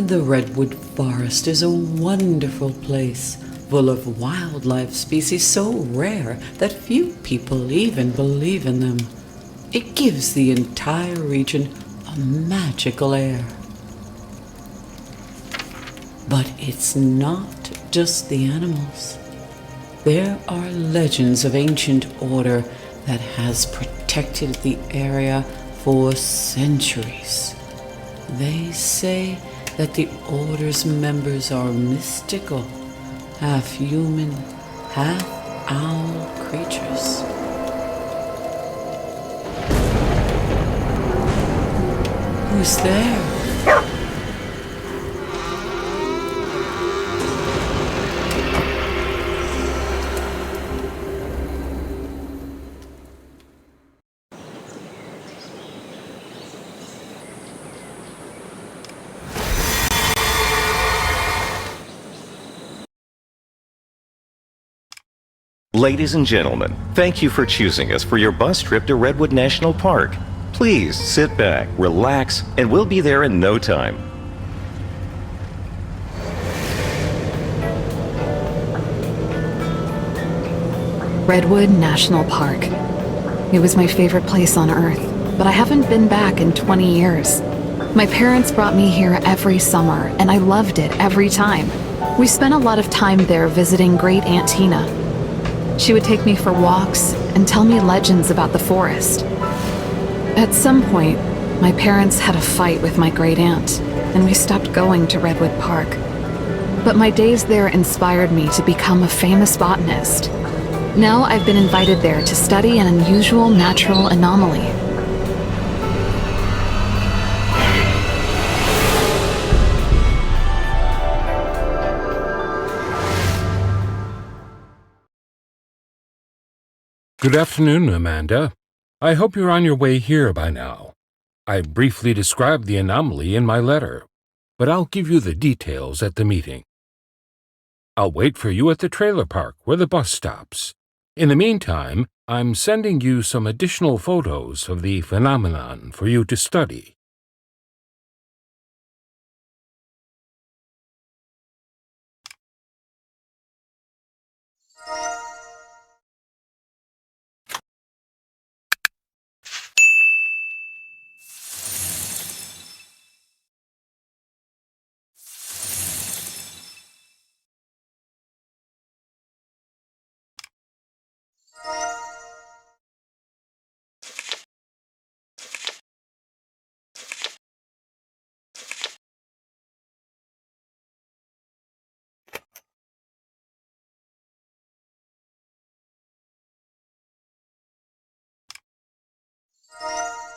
The Redwood Forest is a wonderful place, full of wildlife species so rare that few people even believe in them. It gives the entire region a magical air. But it's not just the animals. There are legends of ancient order that has protected the area for centuries. They say that the Order's members are mystical, half human, half owl creatures. Who's there? Ladies and gentlemen, thank you for choosing us for your bus trip to Redwood National Park. Please sit back, relax, and we'll be there in no time. Redwood National Park. It was my favorite place on Earth, but I haven't been back in 20 years. My parents brought me here every summer, and I loved it every time. We spent a lot of time there visiting Great Aunt Tina. She would take me for walks and tell me legends about the forest. At some point, my parents had a fight with my great aunt, and we stopped going to Redwood Park. But my days there inspired me to become a famous botanist. Now I've been invited there to study an unusual natural anomaly. Good afternoon, Amanda. I hope you're on your way here by now. I briefly described the anomaly in my letter, but I'll give you the details at the meeting. I'll wait for you at the trailer park where the bus stops. In the meantime, I'm sending you some additional photos of the phenomenon for you to study.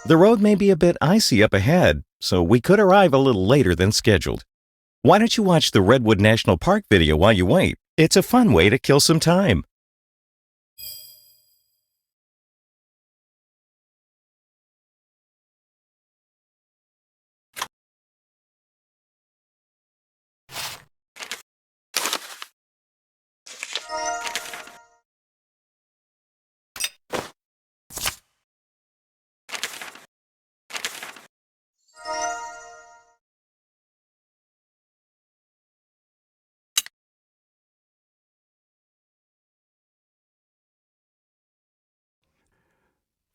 The road may be a bit icy up ahead, so we could arrive a little later than scheduled. Why don't you watch the Redwood National Park video while you wait? It's a fun way to kill some time.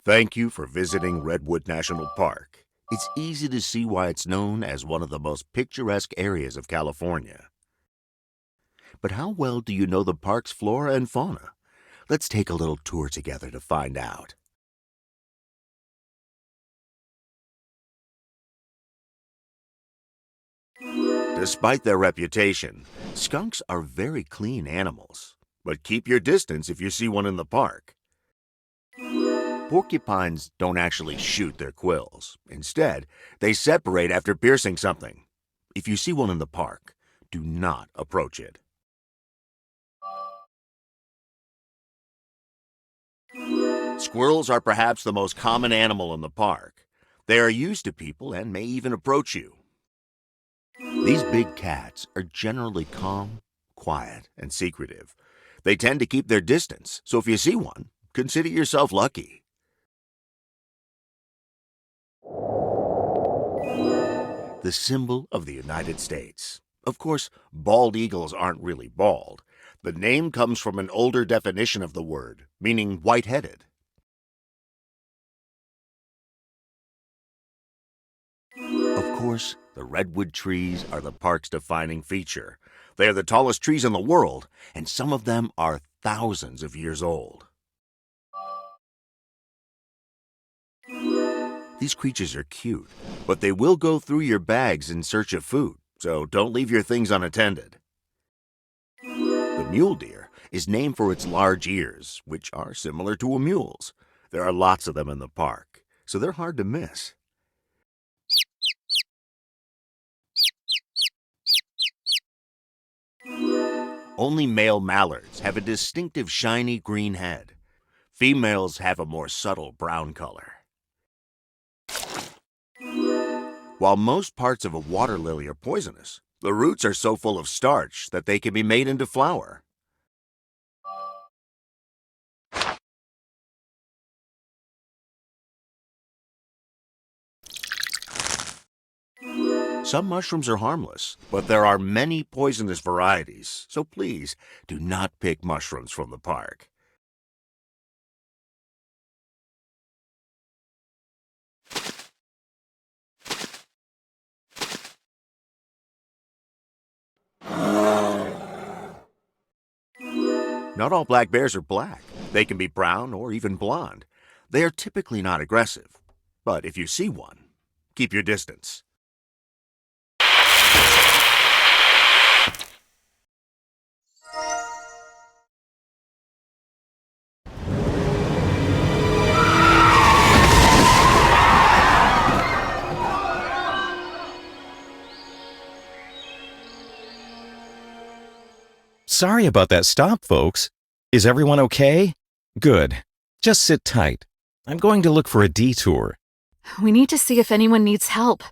Thank you for visiting Redwood National Park. It's easy to see why it's known as one of the most picturesque areas of California. But how well do you know the park's flora and fauna? Let's take a little tour together to find out. Despite their reputation, skunks are very clean animals. But keep your distance if you see one in the park. Porcupines don't actually shoot their quills. Instead, they separate after piercing something. If you see one in the park, do not approach it. Squirrels are perhaps the most common animal in the park. They are used to people and may even approach you. These big cats are generally calm, quiet, and secretive. They tend to keep their distance, so if you see one, consider yourself lucky. the symbol of the United States. Of course, bald eagles aren't really bald. The name comes from an older definition of the word, meaning white-headed. Of course, the redwood trees are the park's defining feature. They are the tallest trees in the world, and some of them are thousands of years old. These creatures are cute, but they will go through your bags in search of food, so don't leave your things unattended. The mule deer is named for its large ears, which are similar to a mule's. There are lots of them in the park, so they're hard to miss. Only male mallards have a distinctive shiny green head. Females have a more subtle brown color. While most parts of a water lily are poisonous, the roots are so full of starch that they can be made into flour. Some mushrooms are harmless, but there are many poisonous varieties, so please do not pick mushrooms from the park. Not all black bears are black. They can be brown or even blonde. They are typically not aggressive, but if you see one, keep your distance. Sorry about that stop, folks. Is everyone okay? Good. Just sit tight. I'm going to look for a detour. We need to see if anyone needs help.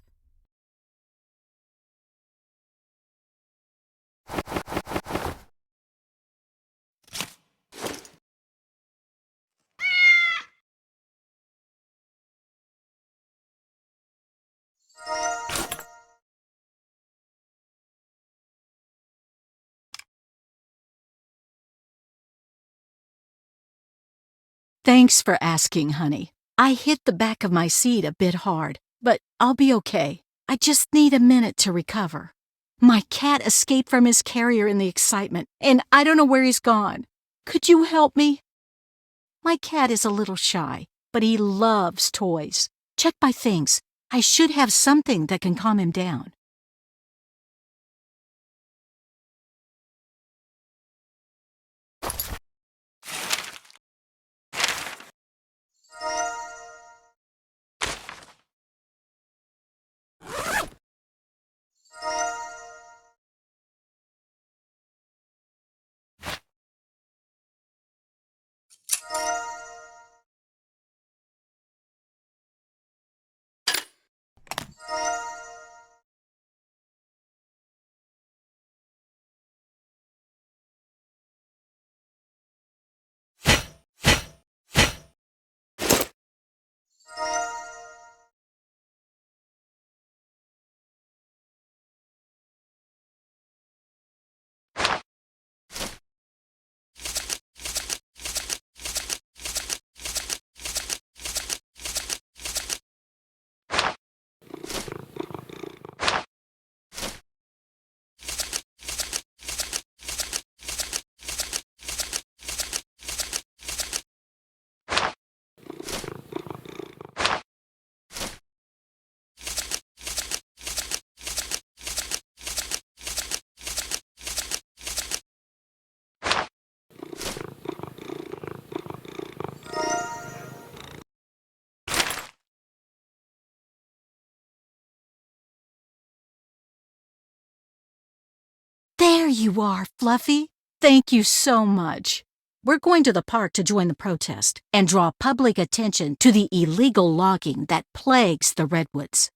Thanks for asking, honey. I hit the back of my seat a bit hard, but I'll be okay. I just need a minute to recover. My cat escaped from his carrier in the excitement, and I don't know where he's gone. Could you help me? My cat is a little shy, but he loves toys. Check my things. I should have something that can calm him down. There you are, Fluffy. Thank you so much. We're going to the park to join the protest and draw public attention to the illegal logging that plagues the redwoods.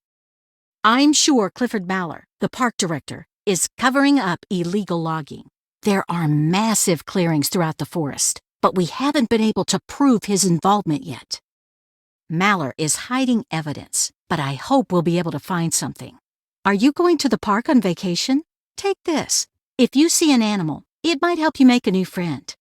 I'm sure Clifford Maller, the park director, is covering up illegal logging. There are massive clearings throughout the forest, but we haven't been able to prove his involvement yet. Maller is hiding evidence, but I hope we'll be able to find something. Are you going to the park on vacation? Take this. If you see an animal, it might help you make a new friend.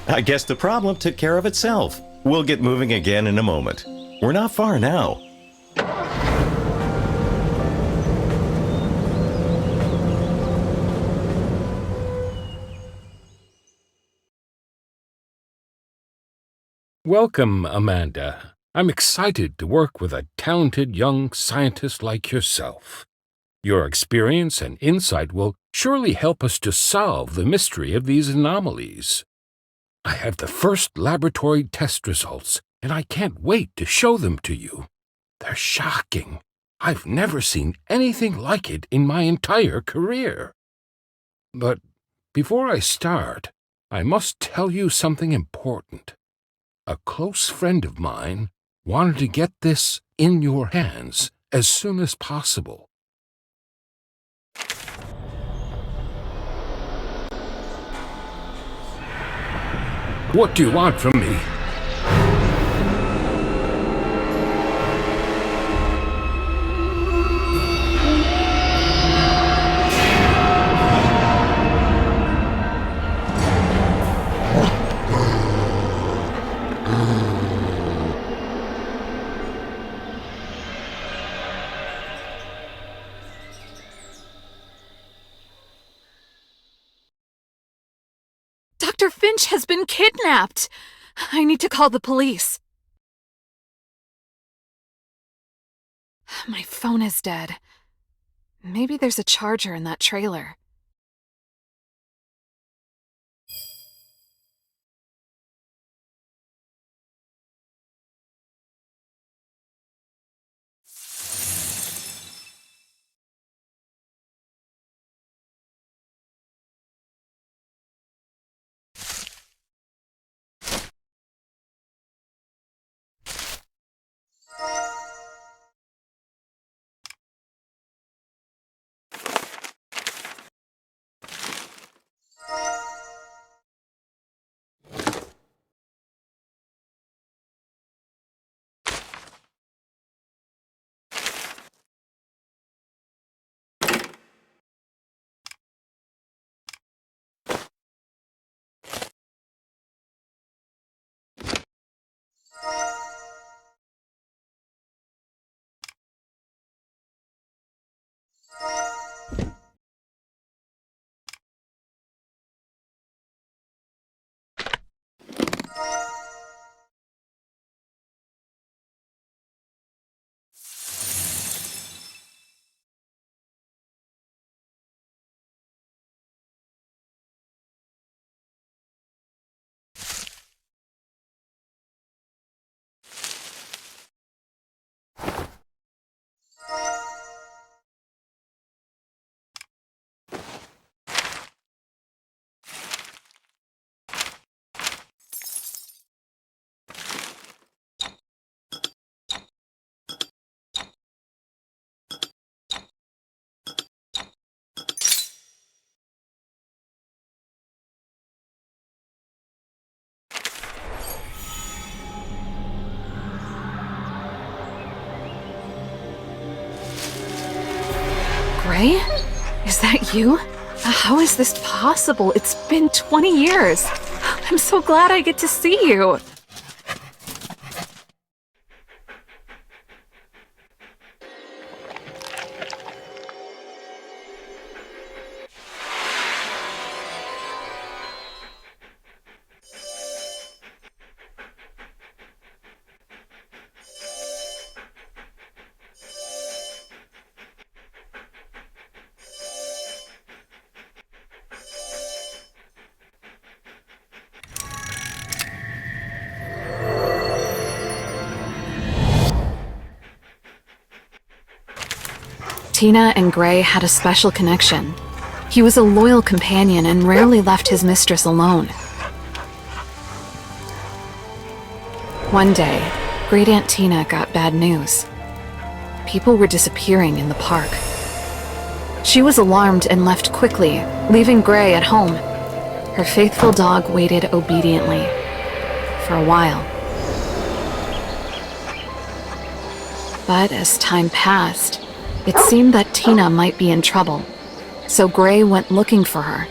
I guess the problem took care of itself. We'll get moving again in a moment. We're not far now. Welcome, Amanda. I'm excited to work with a talented young scientist like yourself. Your experience and insight will surely help us to solve the mystery of these anomalies. I have the first laboratory test results, and I can't wait to show them to you. They're shocking. I've never seen anything like it in my entire career. But before I start, I must tell you something important. A close friend of mine wanted to get this in your hands as soon as possible. What do you want from me? Dr. Finch has been kidnapped! I need to call the police. My phone is dead. Maybe there's a charger in that trailer. Gray? Is that you? How is this possible? It's been 20 years. I'm so glad I get to see you. Tina and Gray had a special connection. He was a loyal companion and rarely left his mistress alone. One day, Great Aunt Tina got bad news. People were disappearing in the park. She was alarmed and left quickly, leaving Gray at home. Her faithful dog waited obediently. For a while. But as time passed, it seemed that Tina might be in trouble, so Gray went looking for her.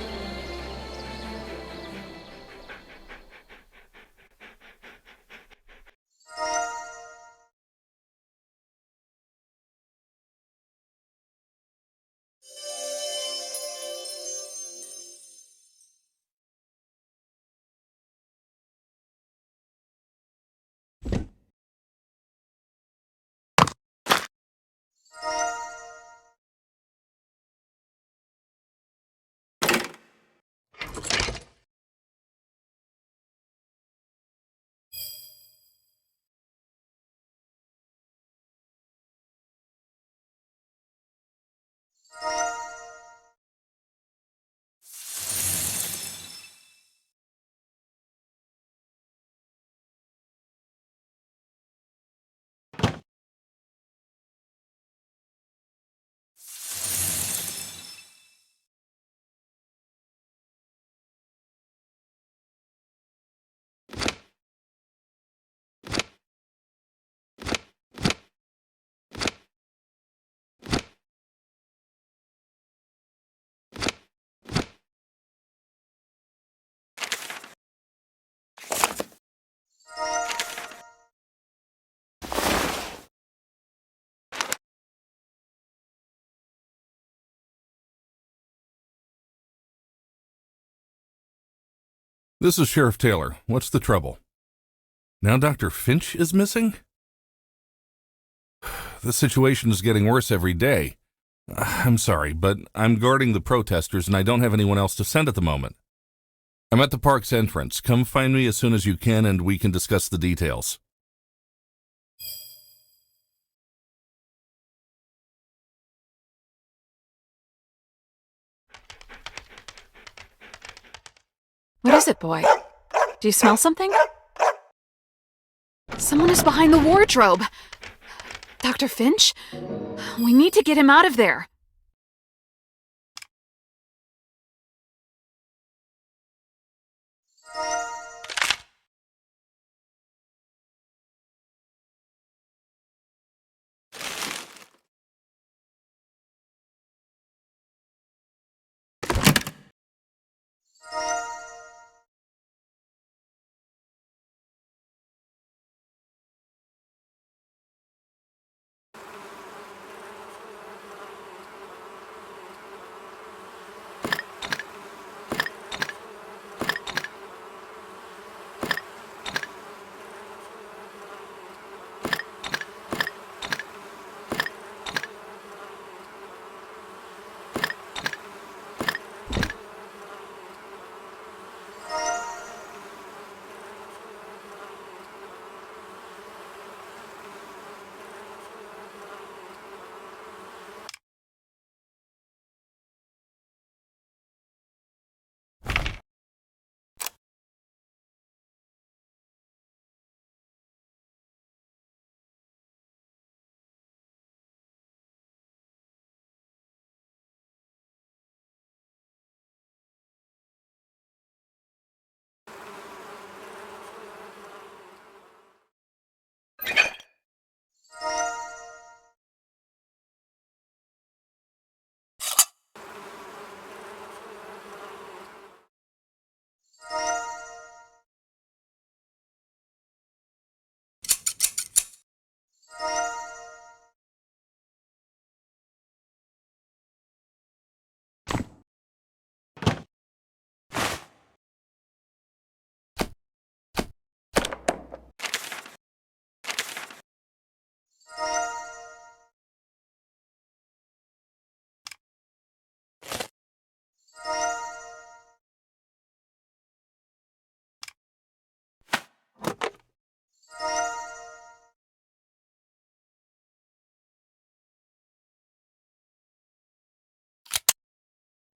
This is Sheriff Taylor. What's the trouble? Now Dr. Finch is missing? The situation is getting worse every day. I'm sorry, but I'm guarding the protesters and I don't have anyone else to send at the moment. I'm at the park's entrance. Come find me as soon as you can and we can discuss the details. What is it, boy? Do you smell something? Someone is behind the wardrobe. Dr. Finch? We need to get him out of there.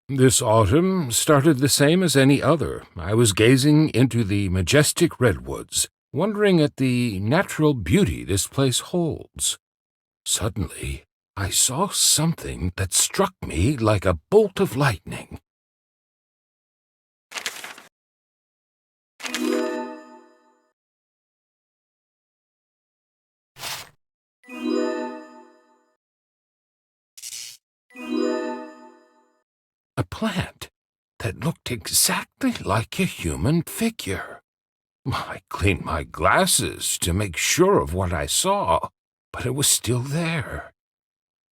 This autumn started the same as any other. I was gazing into the majestic redwoods, wondering at the natural beauty this place holds. Suddenly, I saw something that struck me like a bolt of lightning. A plant that looked exactly like a human figure. I cleaned my glasses to make sure of what I saw, but it was still there.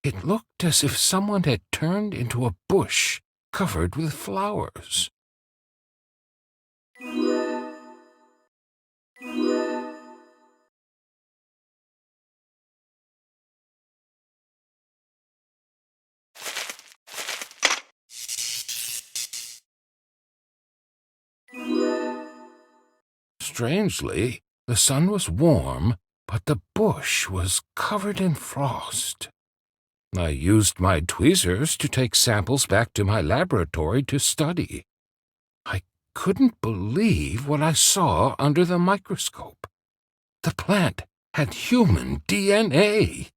It looked as if someone had turned into a bush covered with flowers. Strangely, the sun was warm, but the bush was covered in frost. I used my tweezers to take samples back to my laboratory to study. I couldn't believe what I saw under the microscope. The plant had human DNA.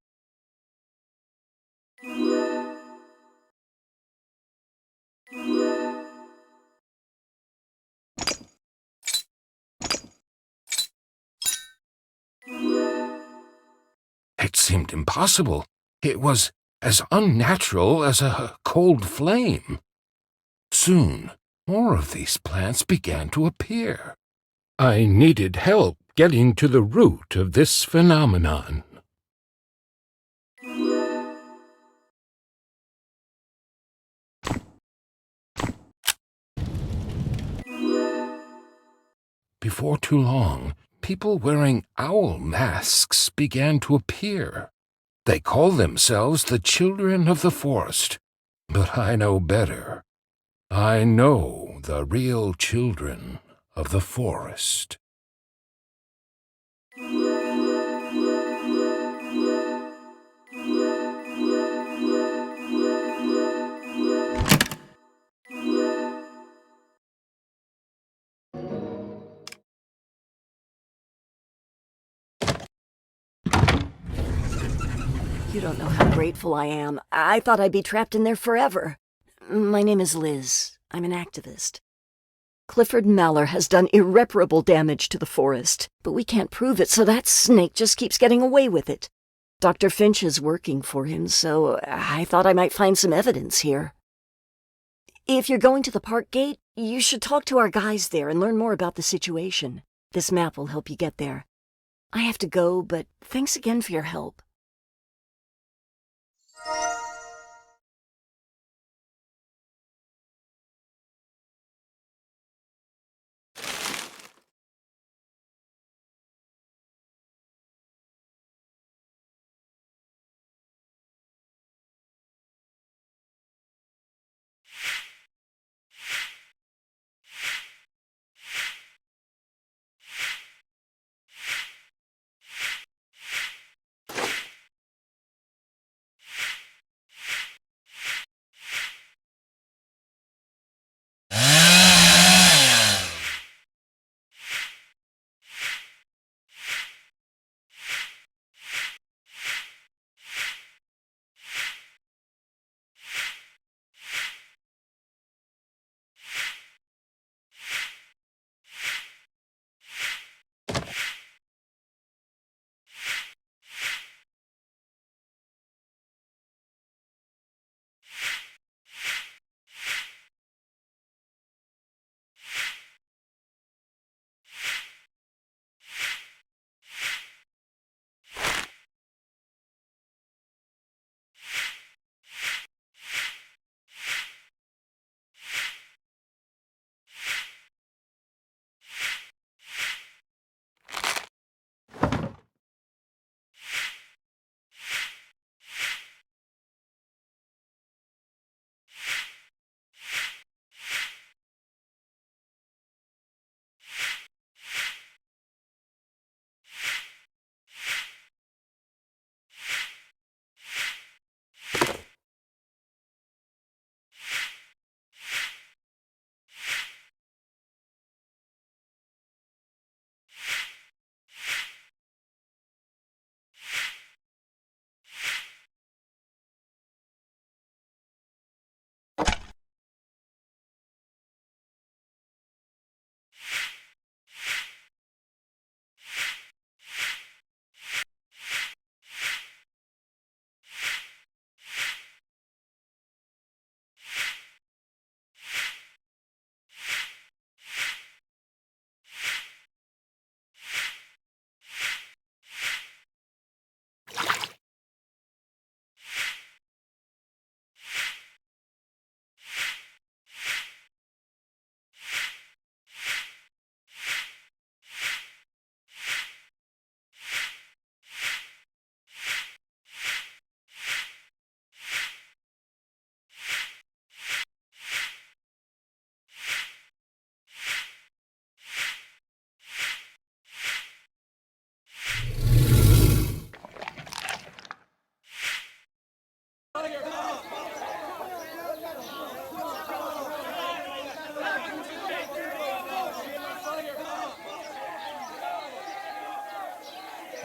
It seemed impossible. It was as unnatural as a cold flame. Soon, more of these plants began to appear. I needed help getting to the root of this phenomenon. Before too long, people wearing owl masks began to appear. They call themselves the children of the forest, but I know better. I know the real children of the forest. You don't know how grateful I am. I thought I'd be trapped in there forever. My name is Liz. I'm an activist. Clifford Maller has done irreparable damage to the forest, but we can't prove it, so that snake just keeps getting away with it. Dr. Finch is working for him, so I thought I might find some evidence here. If you're going to the park gate, you should talk to our guys there and learn more about the situation. This map will help you get there. I have to go, but thanks again for your help.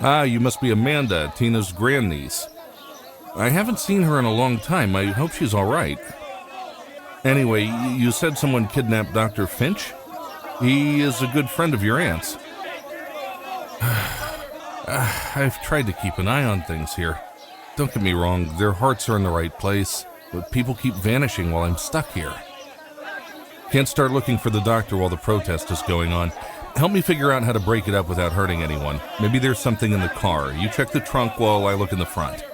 Ah, you must be Amanda, Tina's grandniece. I haven't seen her in a long time. I hope she's all right. Anyway, you said someone kidnapped Dr. Finch? He is a good friend of your aunt's. I've tried to keep an eye on things here. Don't get me wrong, their hearts are in the right place, but people keep vanishing while I'm stuck here. Can't start looking for the doctor while the protest is going on. Help me figure out how to break it up without hurting anyone. Maybe there's something in the car. You check the trunk while I look in the front.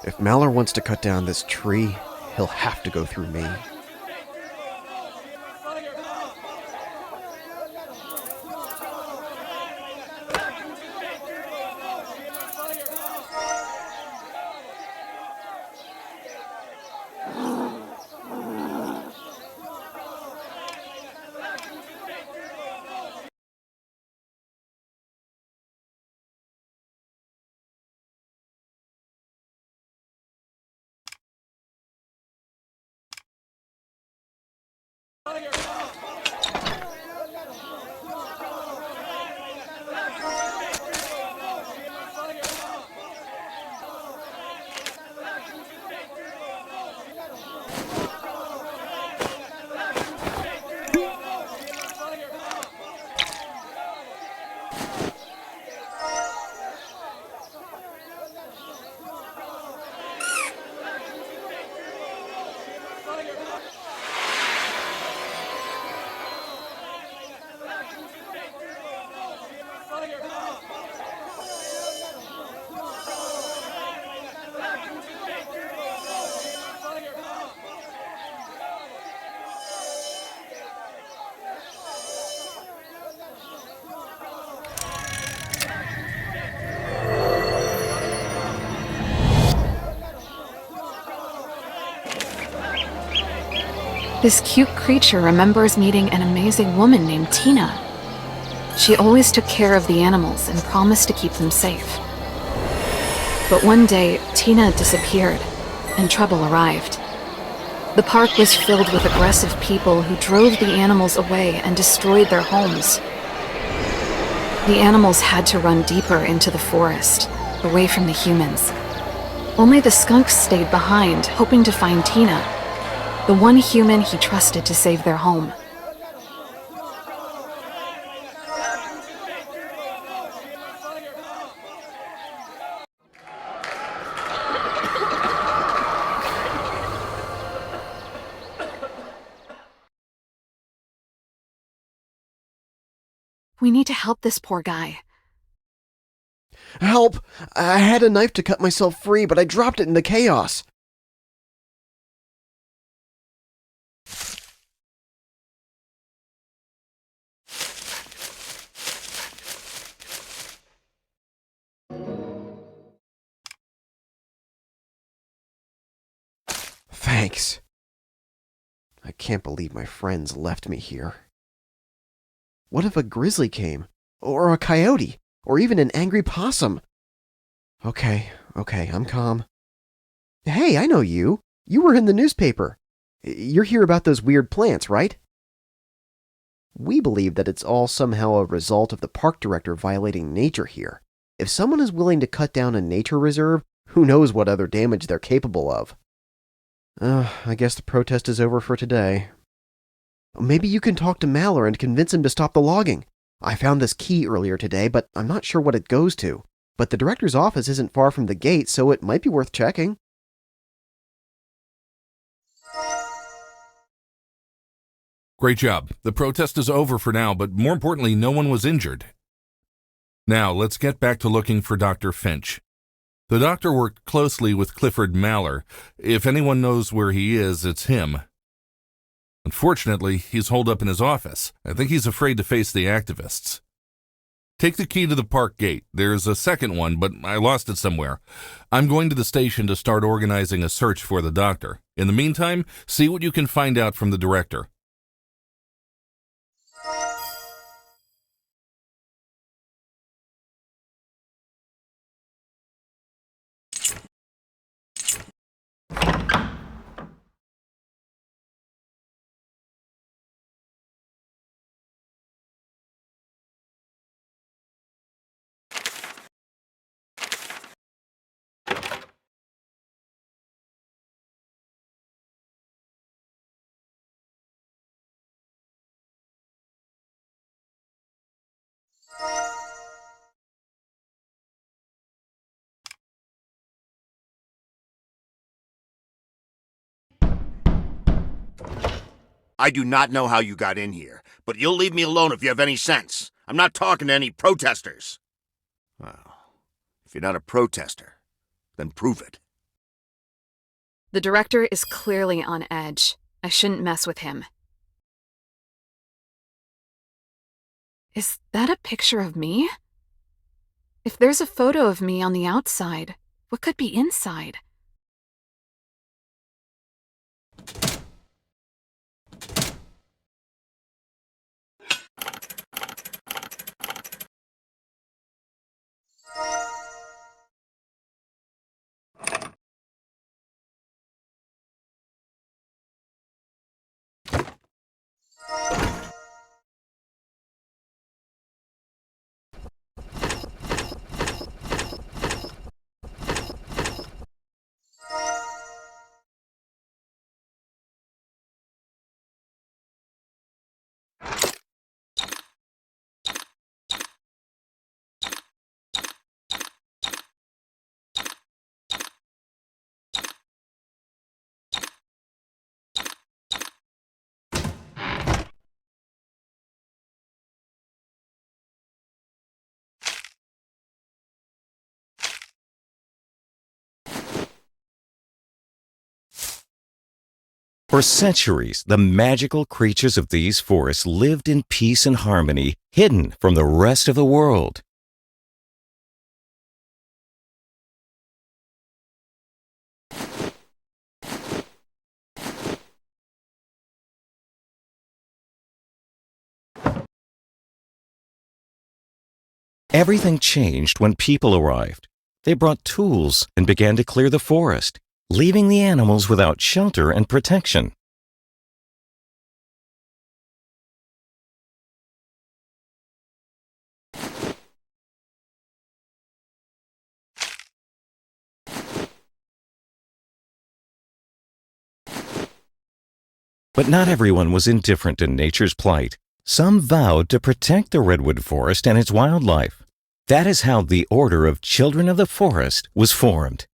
If Mallory wants to cut down this tree, he'll have to go through me. This cute creature remembers meeting an amazing woman named Tina. She always took care of the animals and promised to keep them safe. But one day, Tina disappeared, and trouble arrived. The park was filled with aggressive people who drove the animals away and destroyed their homes. The animals had to run deeper into the forest, away from the humans. Only the skunks stayed behind, hoping to find Tina, the one human he trusted to save their home. We need to help this poor guy. Help! I had a knife to cut myself free, but I dropped it in the chaos. Thanks. I can't believe my friends left me here. What if a grizzly came? Or a coyote? Or even an angry possum? Okay, I'm calm. Hey, I know you. You were in the newspaper. You're here about those weird plants, right? We believe that it's all somehow a result of the park director violating nature here. If someone is willing to cut down a nature reserve, who knows what other damage they're capable of. I guess the protest is over for today. Maybe you can talk to Maller and convince him to stop the logging. I found this key earlier today, but I'm not sure what it goes to. But the director's office isn't far from the gate, so it might be worth checking. Great job. The protest is over for now, but more importantly, no one was injured. Now, let's get back to looking for Dr. Finch. The doctor worked closely with Clifford Maller. If anyone knows where he is, it's him. Unfortunately, he's holed up in his office. I think he's afraid to face the activists. Take the key to the park gate. There's a second one, but I lost it somewhere. I'm going to the station to start organizing a search for the doctor. In the meantime, see what you can find out from the director. I do not know how you got in here, but you'll leave me alone if you have any sense. I'm not talking to any protesters. Well, if you're not a protester, then prove it. The director is clearly on edge. I shouldn't mess with him. Is that a picture of me? If there's a photo of me on the outside, what could be inside? For centuries, the magical creatures of these forests lived in peace and harmony, hidden from the rest of the world. Everything changed when people arrived. They brought tools and began to clear the forest, leaving the animals without shelter and protection. But not everyone was indifferent to nature's plight. Some vowed to protect the redwood forest and its wildlife. That is how the Order of Children of the Forest was formed.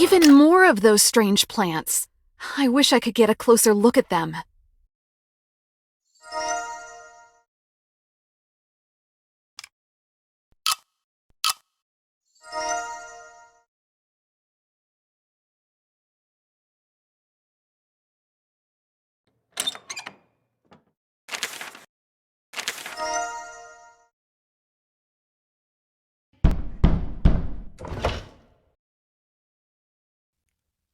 Even more of those strange plants. I wish I could get a closer look at them.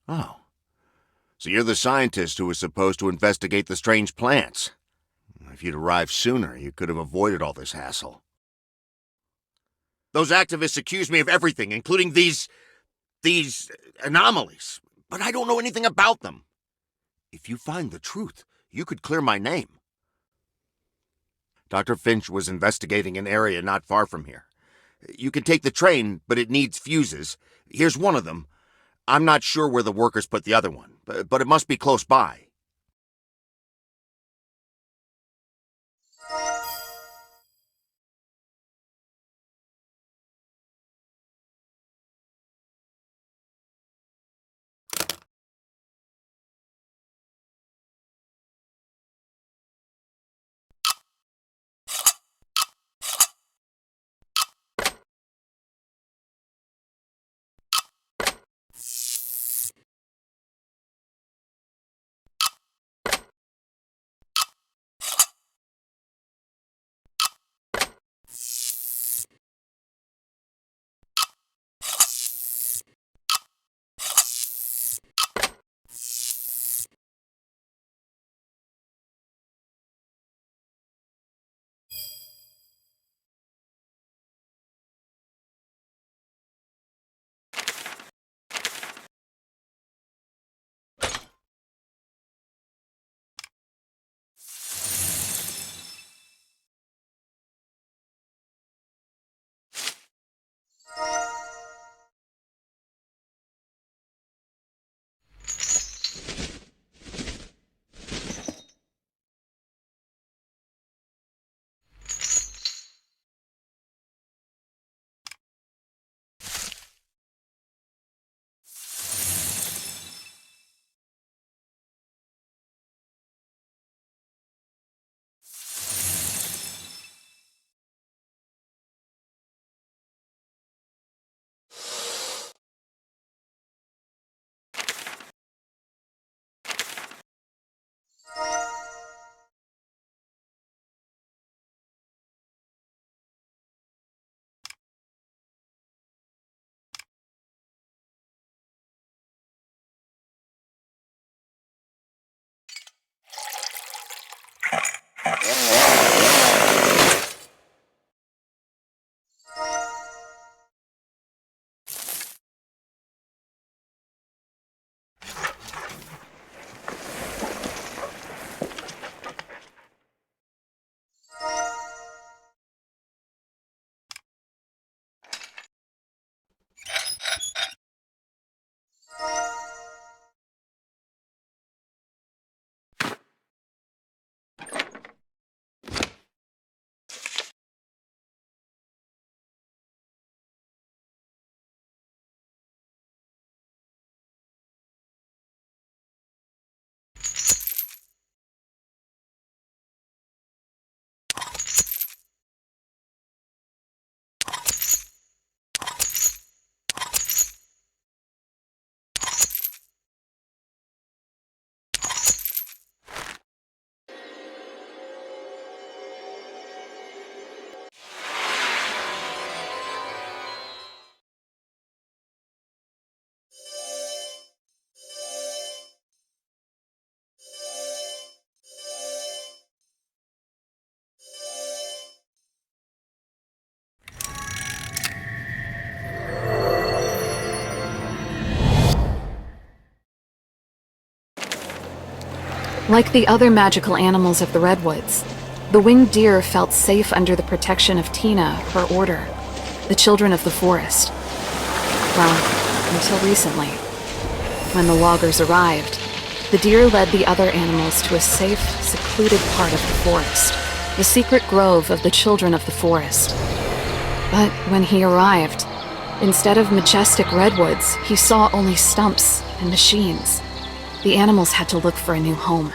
Oh. So you're the scientist who was supposed to investigate the strange plants. If you'd arrived sooner, you could have avoided all this hassle. Those activists accuse me of everything, including these anomalies, but I don't know anything about them. If you find the truth, you could clear my name. Dr. Finch was investigating an area not far from here. You can take the train, but it needs fuses. Here's one of them. I'm not sure where the workers put the other one, but it must be close by. Like the other magical animals of the Redwoods, the winged deer felt safe under the protection of Tina, her order, the children of the forest. Well, until recently. When the loggers arrived, the deer led the other animals to a safe, secluded part of the forest, the secret grove of the children of the forest. But when he arrived, Instead of majestic redwoods, he saw only stumps and machines. The animals had to look for a new home.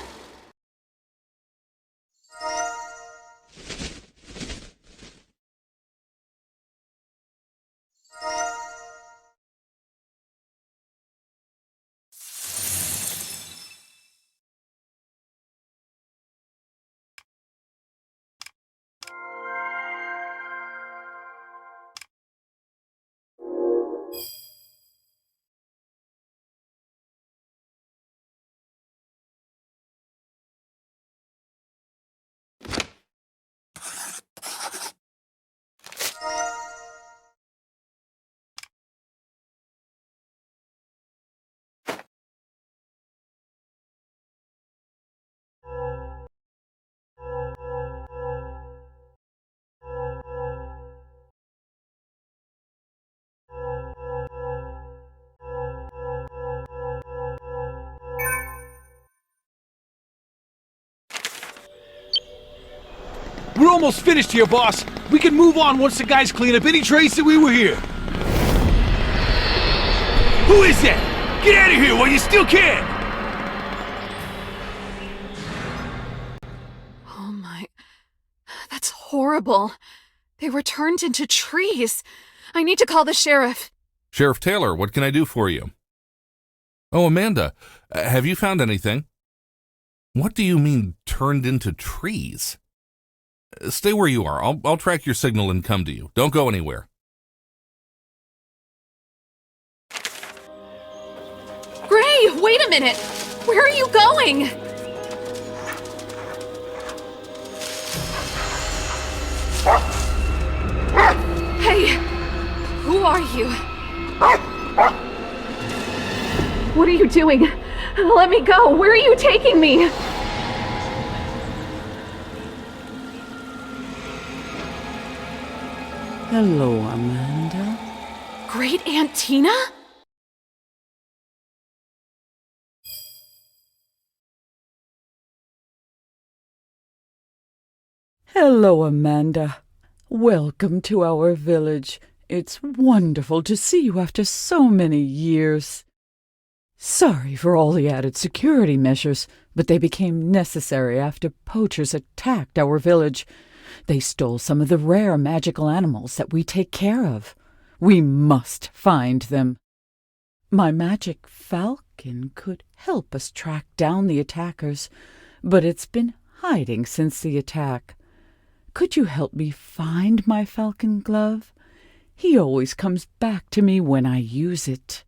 We're almost finished here, boss. We can move on once the guys clean up any trace that we were here. Who is that? Get out of here while you still can! Oh my... That's horrible. They were turned into trees. I need to call the sheriff. Sheriff Taylor, what can I do for you? Oh, Amanda, have you found anything? What do you mean, turned into trees? Stay where you are. I'll track your signal and come to you. Don't go anywhere. Gray, wait a minute! Where are you going? Hey, who are you? What are you doing? Let me go! Where are you taking me? Hello, Amanda. Great Aunt Tina? Hello, Amanda. Welcome to our village. It's wonderful to see you after so many years. Sorry for all the added security measures, but they became necessary after poachers attacked our village. They stole some of the rare magical animals that we take care of. We must find them. My magic falcon could help us track down the attackers, but it's been hiding since the attack. Could you help me find my falcon glove? He always comes back to me when I use it.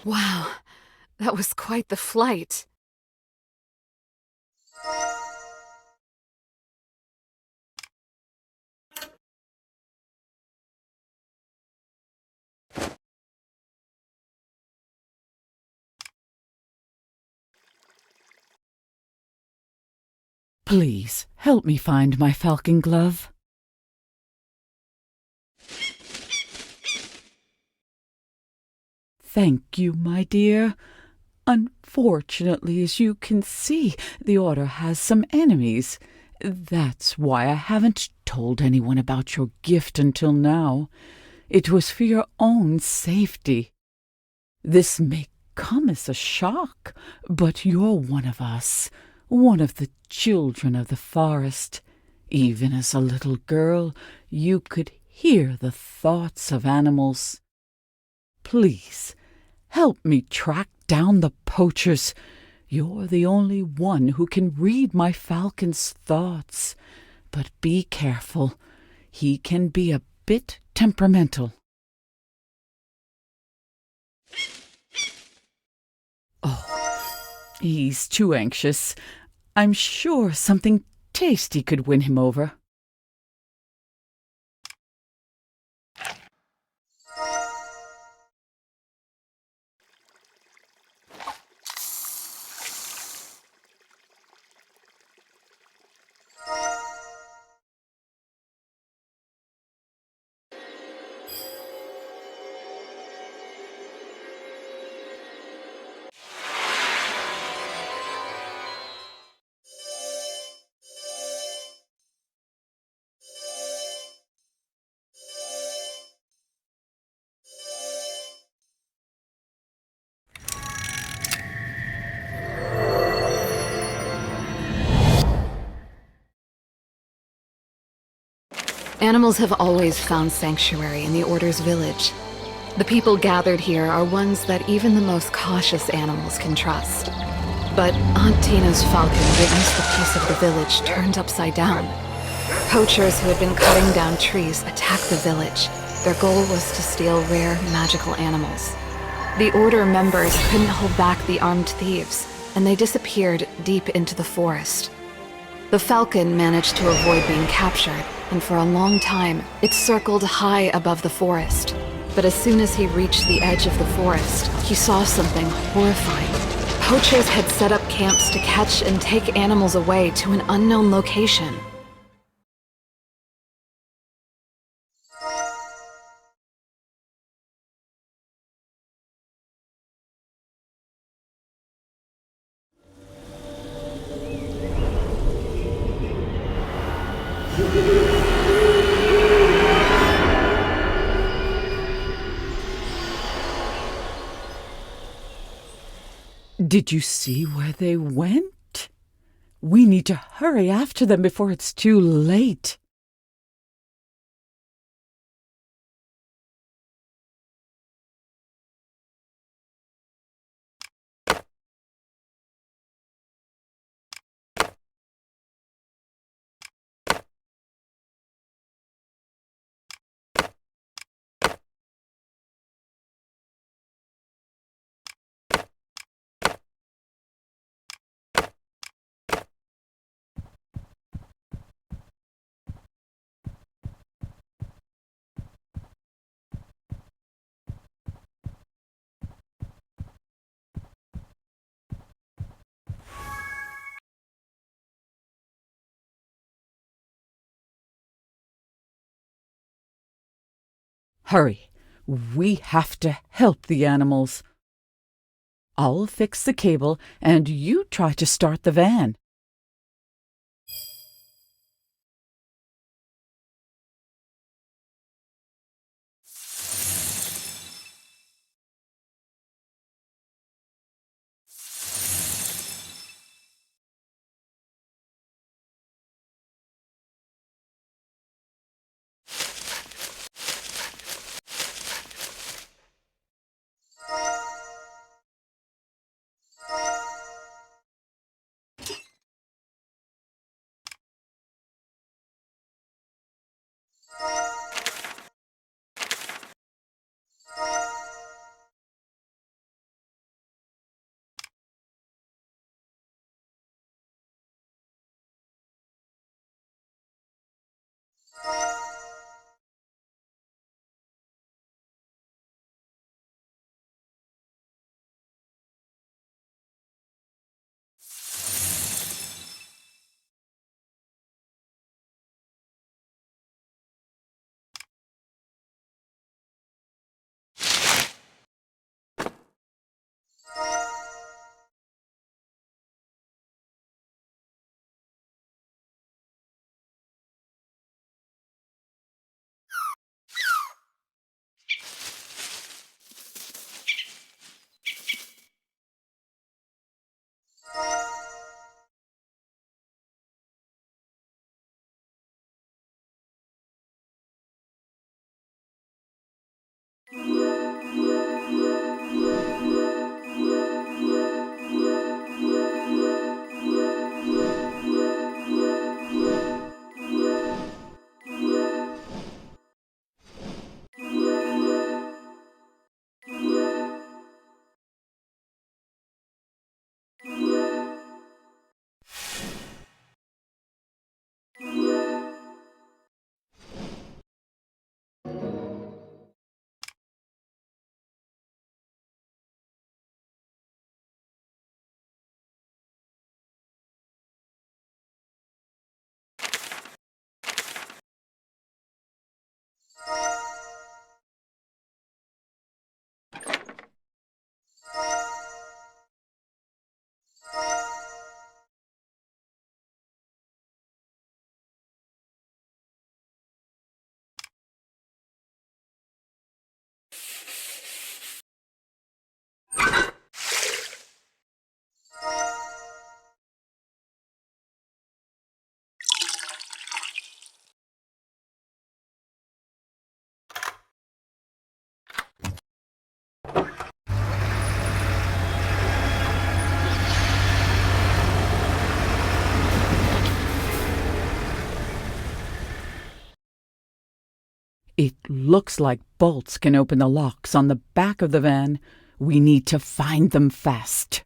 Wow, that was quite the flight. Please, help me find my falcon glove. Thank you, my dear. Unfortunately, as you can see, the Order has some enemies. That's why I haven't told anyone about your gift until now. It was for your own safety. This may come as a shock, but you're one of us, one of the children of the forest. Even as a little girl, you could hear the thoughts of animals. Please, help me track down the poachers. You're the only one who can read my falcon's thoughts. But be careful. He can be a bit temperamental. Oh, he's too anxious. I'm sure something tasty could win him over. Animals have always found sanctuary in the Order's village. The people gathered here are ones that even the most cautious animals can trust. But Aunt Tina's falcon witnessed the peace of the village turned upside down. Poachers who had been cutting down trees attacked the village. Their goal was to steal rare, magical animals. The Order members couldn't hold back the armed thieves, and they disappeared deep into the forest. The falcon managed to avoid being captured, and for a long time, it circled high above the forest. But as soon as he reached the edge of the forest, he saw something horrifying. Poachers had set up camps to catch and take animals away to an unknown location. Did you see where they went? We need to hurry after them before it's too late. Hurry. We have to help the animals. I'll fix the cable and you try to start the van. It looks like bolts can open the locks on the back of the van. We need to find them fast.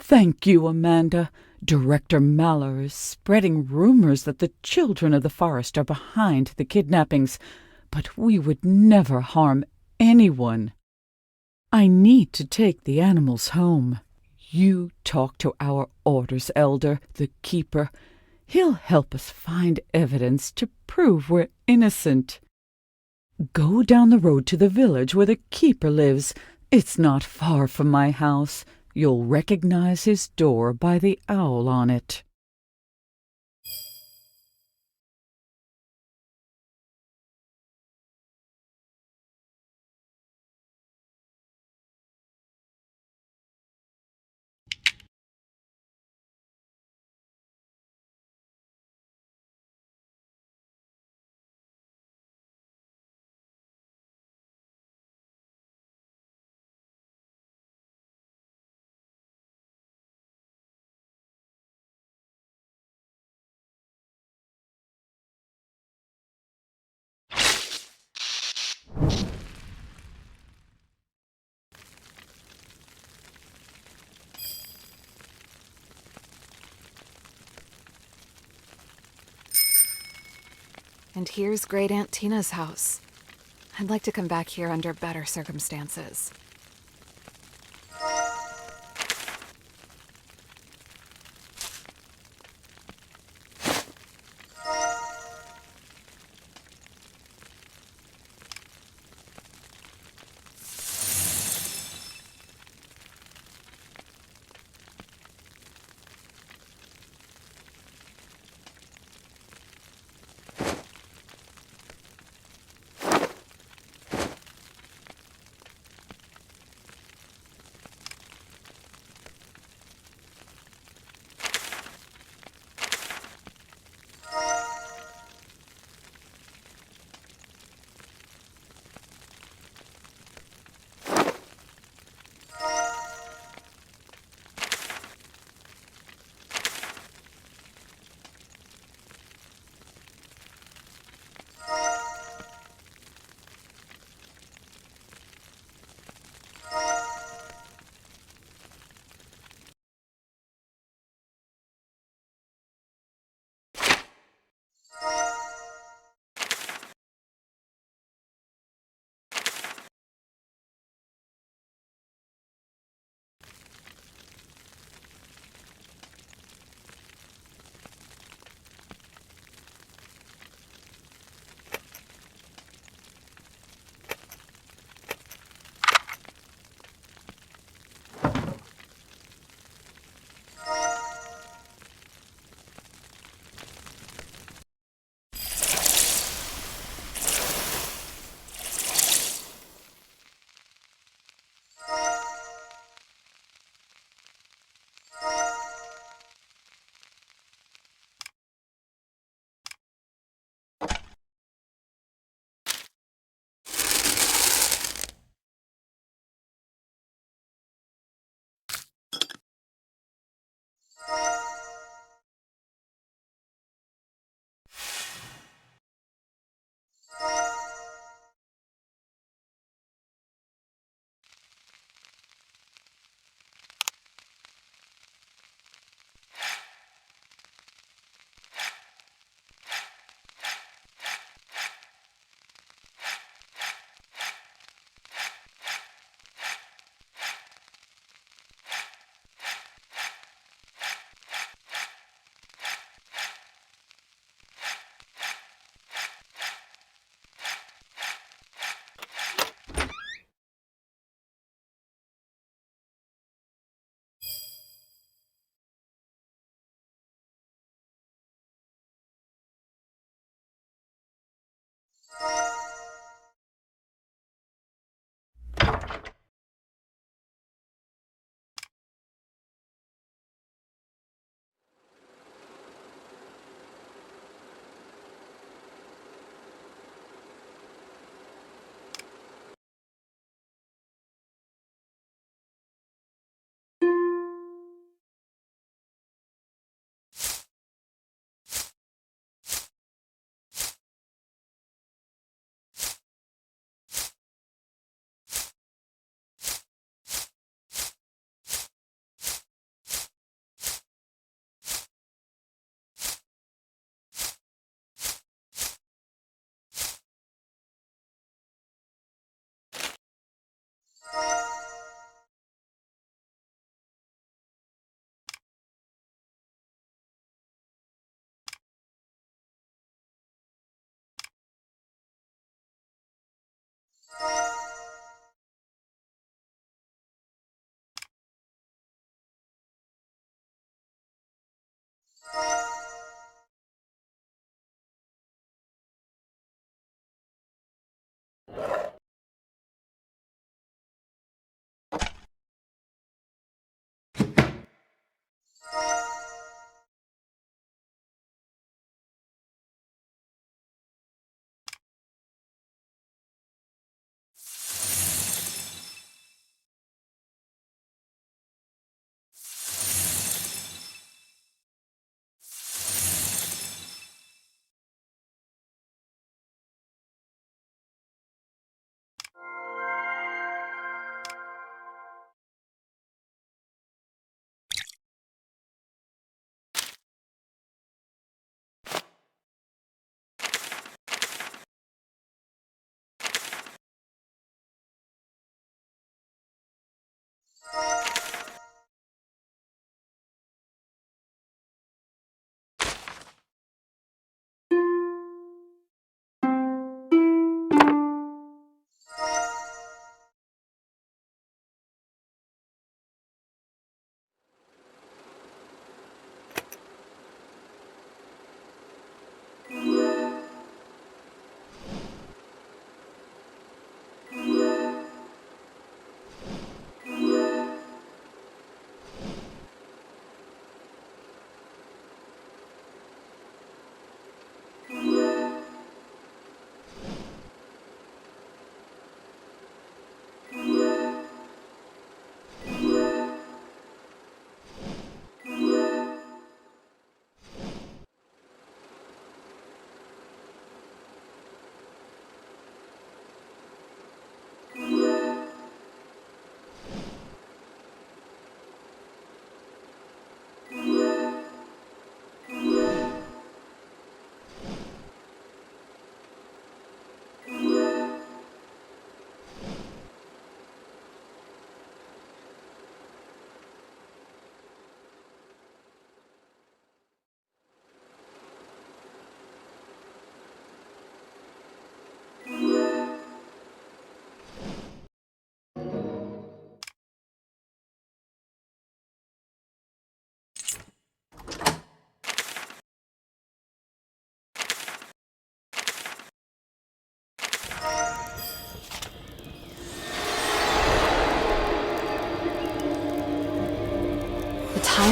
Thank you, Amanda. Director Maller is spreading rumors that the children of the forest are behind the kidnappings, but we would never harm anyone. I need to take the animals home. You talk to our orders elder, the keeper. He'll help us find evidence to prove we're innocent. Go down the road to the village where the keeper lives. It's not far from my house. You'll recognize his door by the owl on it. And here's Great Aunt Tina's house. I'd like to come back here under better circumstances.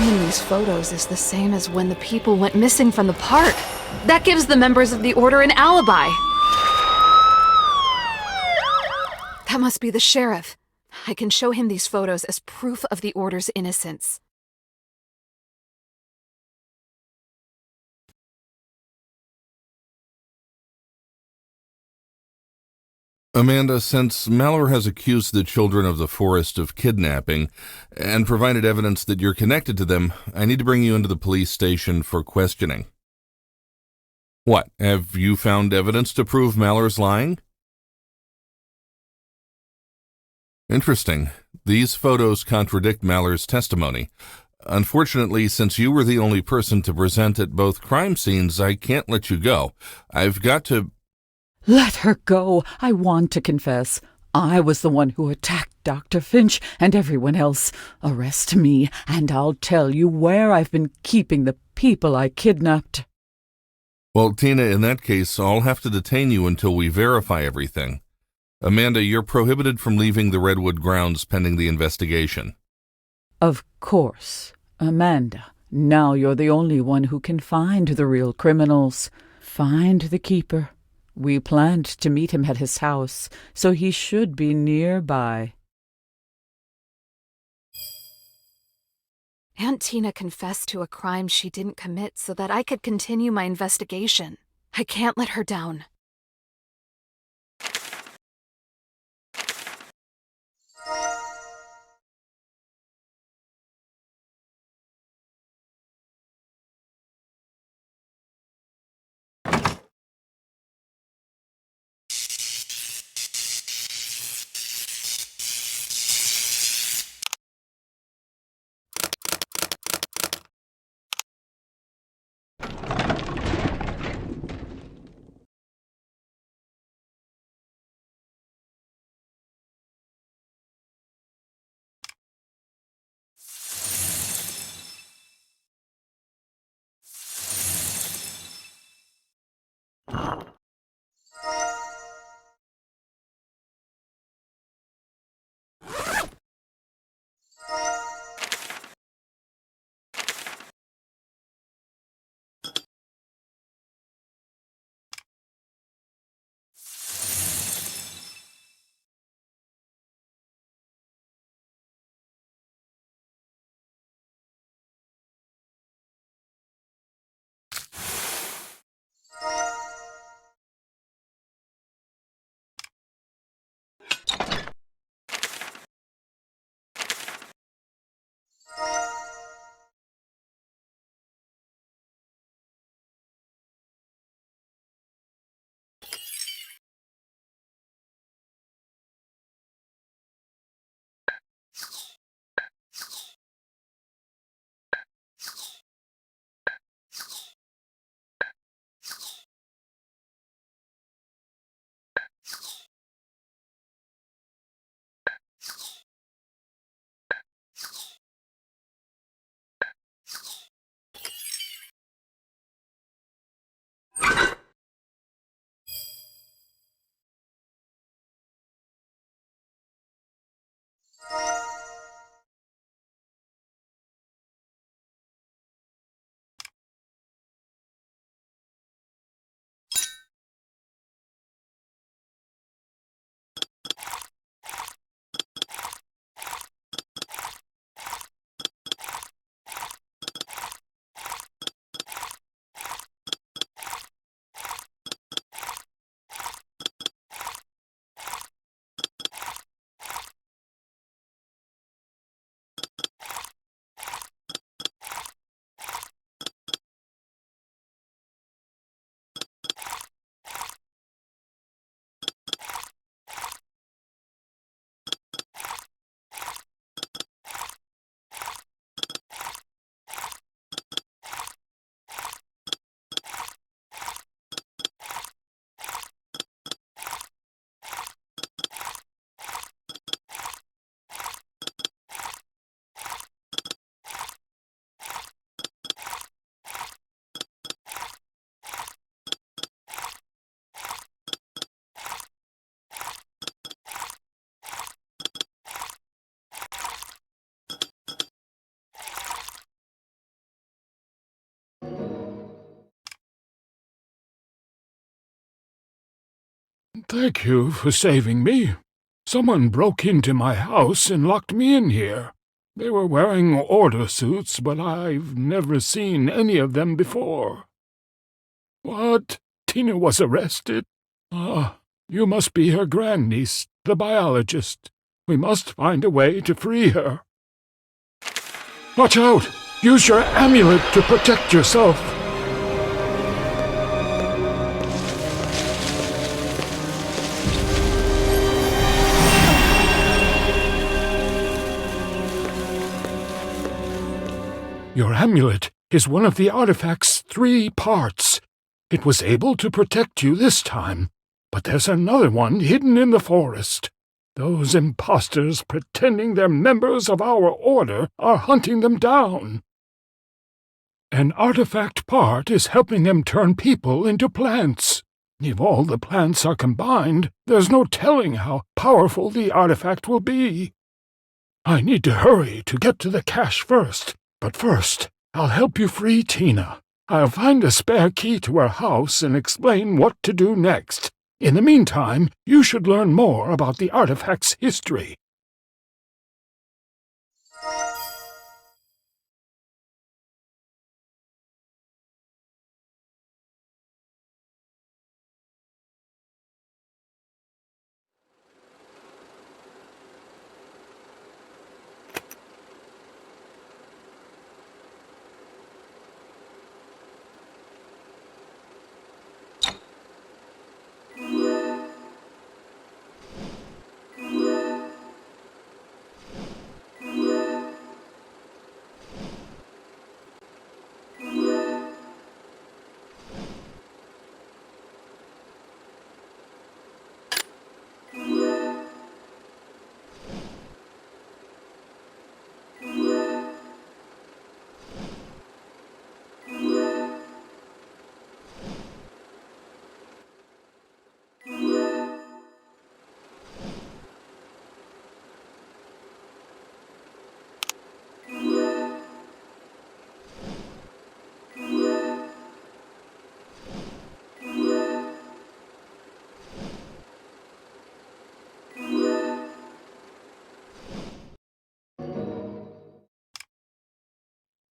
him these photos is the same as when the people went missing from the park. That gives the members of the Order an alibi. That must be the sheriff. I can show him these photos as proof of the Order's innocence. Amanda, since Mallory has accused the children of the forest of kidnapping and provided evidence that you're connected to them, I need to bring you into the police station for questioning. What, have you found evidence to prove Mallory's lying? Interesting. These photos contradict Mallory's testimony. Unfortunately, since you were the only person to present at both crime scenes, I can't let you go. I've got to... Let her go. I want to confess. I was the one who attacked Dr. Finch and everyone else. Arrest me, and I'll tell you where I've been keeping the people I kidnapped. Well, Tina, in that case, I'll have to detain you until we verify everything. Amanda, you're prohibited from leaving the Redwood grounds pending the investigation. Of course. Amanda, now you're the only one who can find the real criminals. Find the keeper. We planned to meet him at his house, so he should be nearby. Aunt Tina confessed to a crime she didn't commit so that I could continue my investigation. I can't let her down. Thank you for saving me. Someone broke into my house and locked me in here. They were wearing order suits, but I've never seen any of them before. What? Tina was arrested? Ah, you must be her grandniece, the biologist. We must find a way to free her. Watch out! Use your amulet to protect yourself. Your amulet is one of the artifact's 3 parts. It was able to protect you this time, but there's another one hidden in the forest. Those imposters pretending they're members of our order are hunting them down. An artifact part is helping them turn people into plants. If all the plants are combined, there's no telling how powerful the artifact will be. I need to hurry to get to the cache first. But first, I'll help you free Tina. I'll find a spare key to her house and explain what to do next. In the meantime, you should learn more about the artifact's history.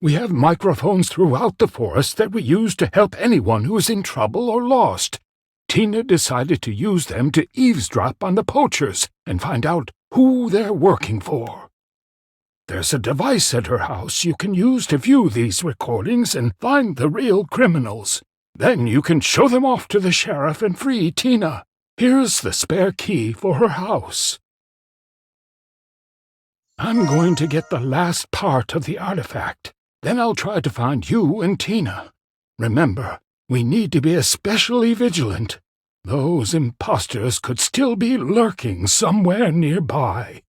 We have microphones throughout the forest that we use to help anyone who is in trouble or lost. Tina decided to use them to eavesdrop on the poachers and find out who they're working for. There's a device at her house you can use to view these recordings and find the real criminals. Then you can show them off to the sheriff and free Tina. Here's the spare key for her house. I'm going to get the last part of the artifact. Then I'll try to find you and Tina. Remember, we need to be especially vigilant. Those imposters could still be lurking somewhere nearby.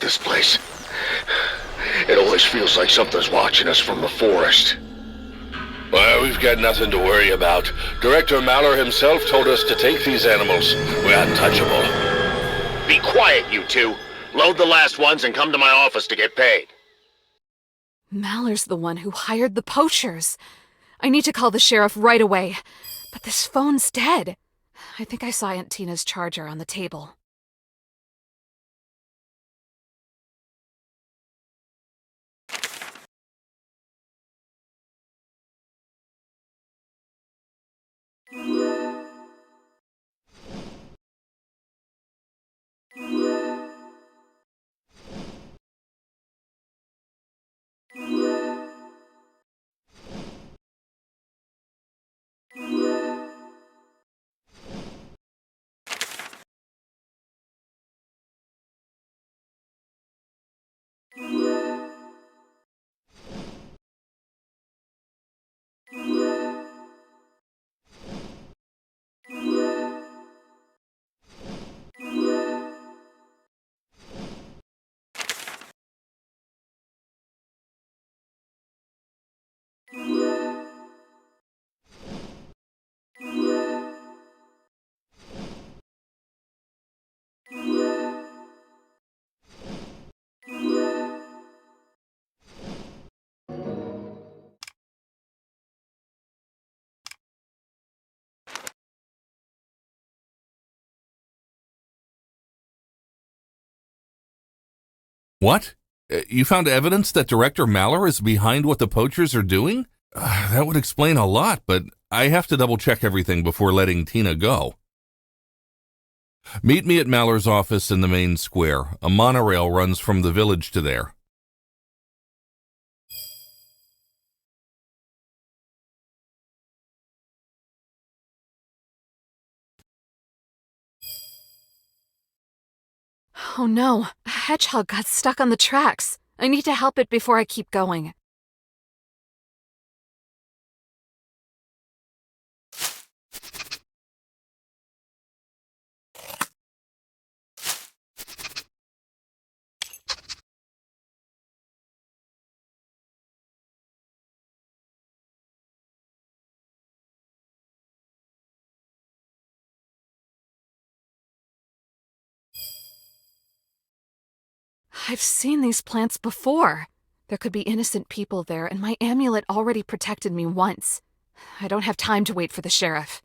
this place. It always feels like something's watching us from the forest. Well, we've got nothing to worry about. Director Maller himself told us to take these animals. We're untouchable. Be quiet, you two. Load the last ones and come to my office to get paid. Maller's the one who hired the poachers. I need to call the sheriff right away. But this phone's dead. I think I saw Aunt Tina's charger on the table. What? You found evidence that Director Maller is behind what the poachers are doing? That would explain a lot, but I have to double-check everything before letting Tina go. Meet me at Maller's office in the main square. A monorail runs from the village to there. Oh no, a hedgehog got stuck on the tracks. I need to help it before I keep going. I've seen these plants before. There could be innocent people there, and my amulet already protected me once. I don't have time to wait for the sheriff.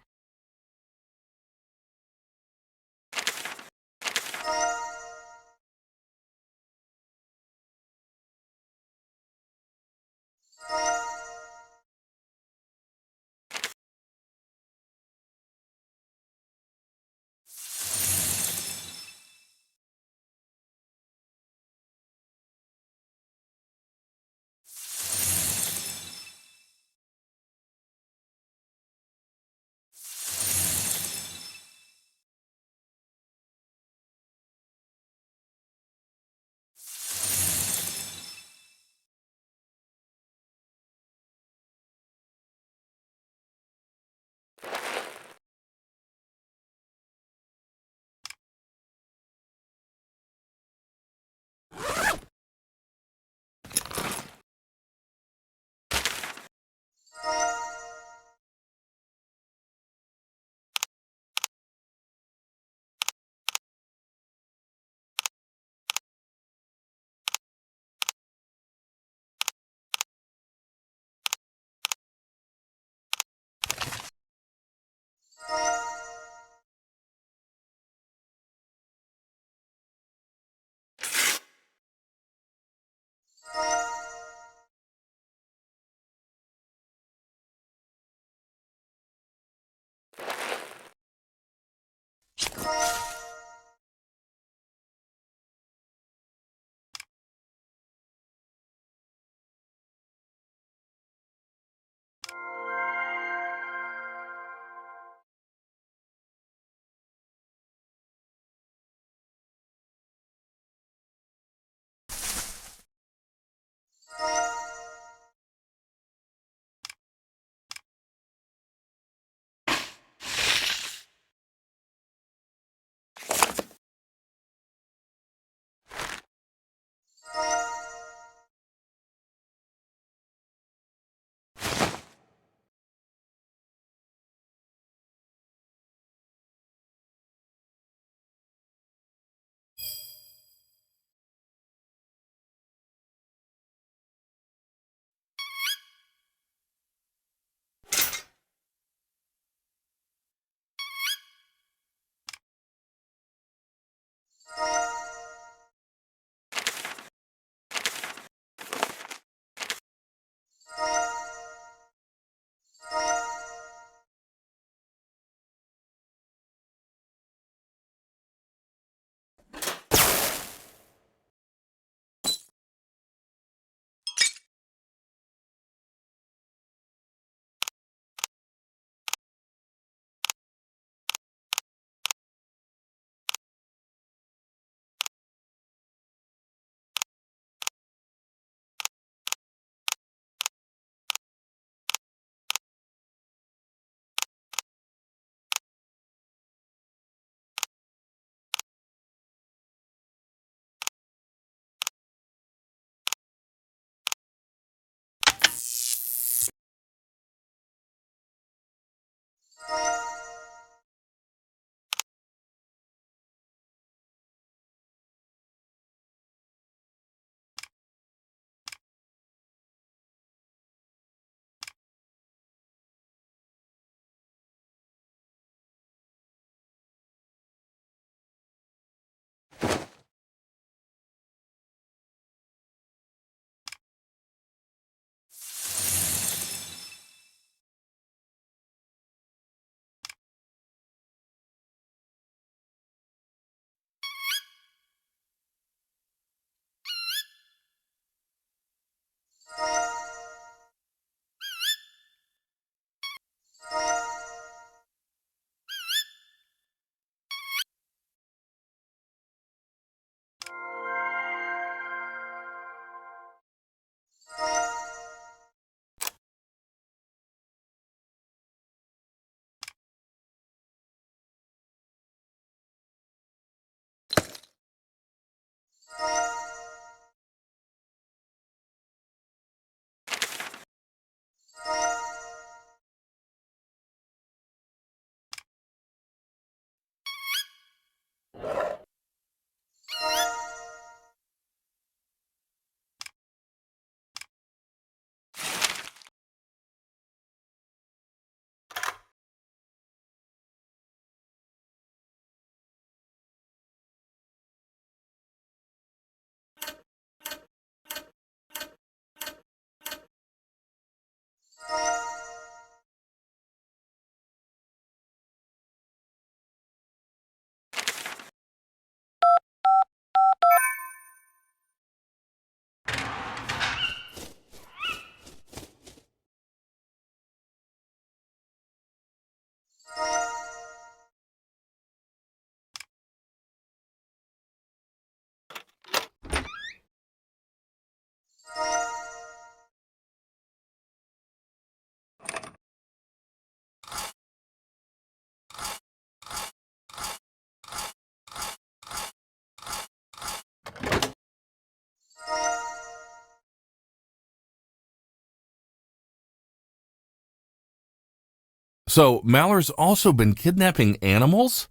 So, Maller's also been kidnapping animals?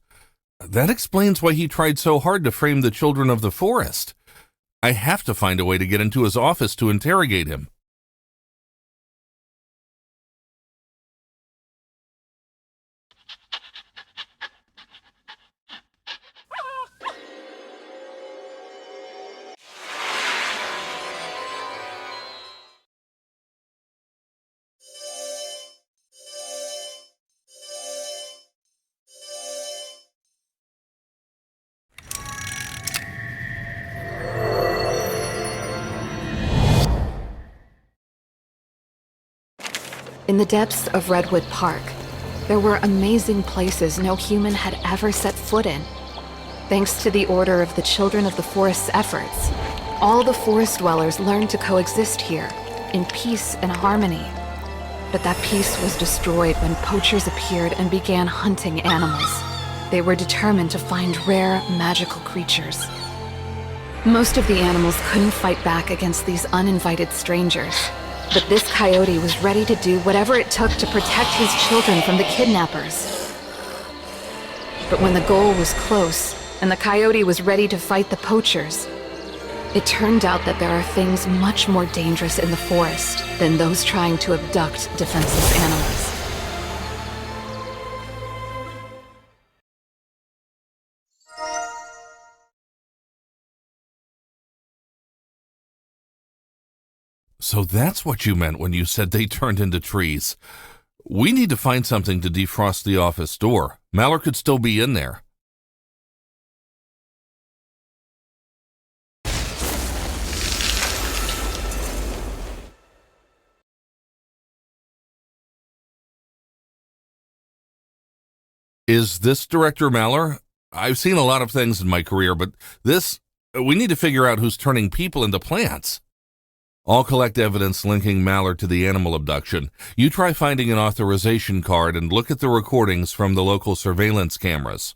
That explains why he tried so hard to frame the children of the forest. I have to find a way to get into his office to interrogate him. In the depths of Redwood Park, there were amazing places no human had ever set foot in. Thanks to the Order of the Children of the Forest's efforts, all the forest dwellers learned to coexist here, in peace and harmony. But that peace was destroyed when poachers appeared and began hunting animals. They were determined to find rare, magical creatures. Most of the animals couldn't fight back against these uninvited strangers. But this coyote was ready to do whatever it took to protect his children from the kidnappers. But when the goal was close, and the coyote was ready to fight the poachers, it turned out that there are things much more dangerous in the forest than those trying to abduct defenseless animals. So that's what you meant when you said they turned into trees. We need to find something to defrost the office door. Maller could still be in there. Is this Director Maller? I've seen a lot of things in my career, but we need to figure out who's turning people into plants. I'll collect evidence linking Maller to the animal abduction. You try finding an authorization card and look at the recordings from the local surveillance cameras.